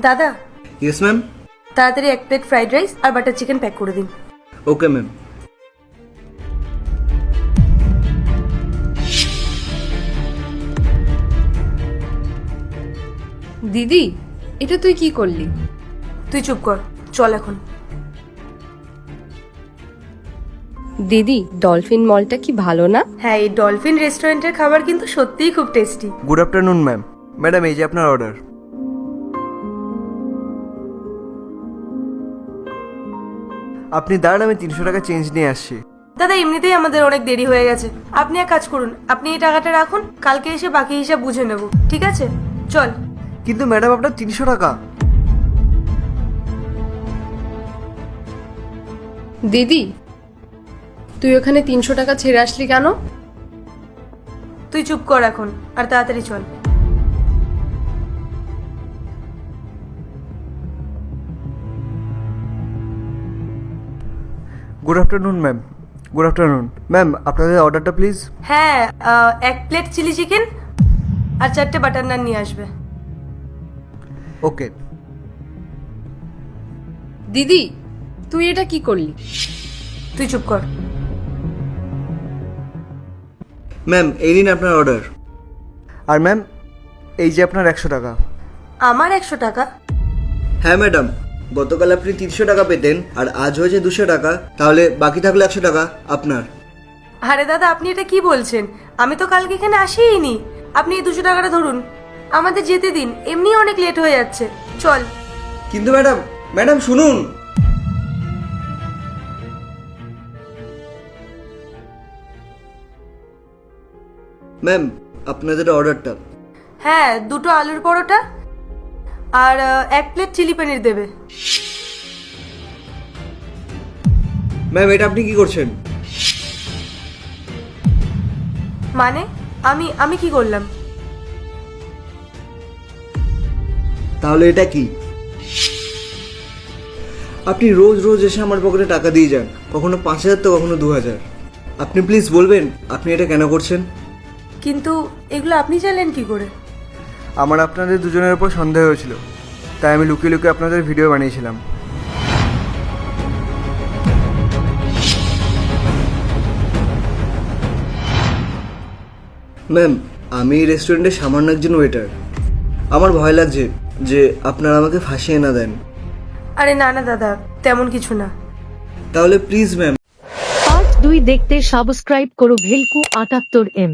দাদা। Yes ma'am. তাড়াতাড়ি 1 plate fried rice আর butter chicken pack করে দিন। Okay ma'am. দিদি, এটা তুই কি করলি? তুই চুপ কর, চল এখন। দিদি, ডলফিন মলটা কি ভালো না? হ্যাঁ, এই ডলফিন রেস্টুরেন্টের খাবার কিন্তু সত্যিই খুব tasty. Good afternoon ma'am. Madam, এই যে আপনার অর্ডার। আপনি দাঁড়ান, আমি 300 টাকা চেঞ্জ নিয়ে আসছি। দাদা, এমনিতেই আমাদের অনেক দেরি হয়ে গেছে। আপনি এক কাজ করুন, আপনি এই টাকাটা রাখুন, কালকে এসে বাকি হিসাব বুঝে নেব, ঠিক আছে? চল। কিন্তু ম্যাডাম, আপনার 300 টাকা। দিদি, তুই ওখানে 300 টাকা ছেড়ে আসলি কেন? তুই চুপ কর এখন আর তাড়াতাড়ি চল। Good afternoon ma'am. Good afternoon ma'am, আপনাদের অর্ডারটা প্লিজ। হ্যাঁ, 1 প্লেট চিলি চিকেন আর 4টে বাটার নান নিয়ে আসবে। ওকে। দিদি, তুই এটা কি করলি? তুই চুপ কর। ম্যাম, এই নিন আপনার অর্ডার। আর ম্যাম, এই যে আপনার 100 টাকা। আমার 100 টাকা? হ্যাঁ ম্যাডাম, গতকাল আপনি 300 টাকা পেতেন আর আজ হয়েছে 200 টাকা, তাহলে বাকি থাকলো 100 টাকা আপনার। আরে দাদা, আপনি এটা কি বলছেন? আমি তো কালকে এখানে আসিনি। আপনি এই 200 টাকাটা ধরুন, আমাদের যেতে দিন, এমনি অনেক লেট হয়ে যাচ্ছে। চল। কিন্তু ম্যাডাম, ম্যাডাম শুনুন। ম্যাম, আপনাদের অর্ডারটা। হ্যাঁ, 2টো আলুর পরোটা আর 1 প্লেট চিলি পনির দেবে। ম্যাম, এটা আপনি কি করছেন? মানে আমি কি করলাম? তাহলে এটা কি? আপনি রোজ রোজ এসে আমার পকেটে টাকা দিয়ে যান, কখনো 5000 তো কখনো 2000। আপনি প্লিজ বলবেন আপনি এটা কেন করছেন? কিন্তু এগুলো আপনি জানলেন কি করে? আমার আপনাদের দুজনের উপর সন্দেহ হয়েছিল, তাই আমি লুকিয়ে লুকিয়ে আপনাদের ভিডিও বানিয়েছিলাম। ম্যাম, আমি এই রেস্টুরেন্টের সামান্য একজন ওয়েটার। আমার ভয় লাগছে যে আপনারা আমাকে ফাঁসিয়ে না দেন। আরে না না দাদা, তেমন কিছু না। তাহলে প্লিজ ম্যাম। পার্ট 2 দেখতে সাবস্ক্রাইব করো ভেলকু 78M।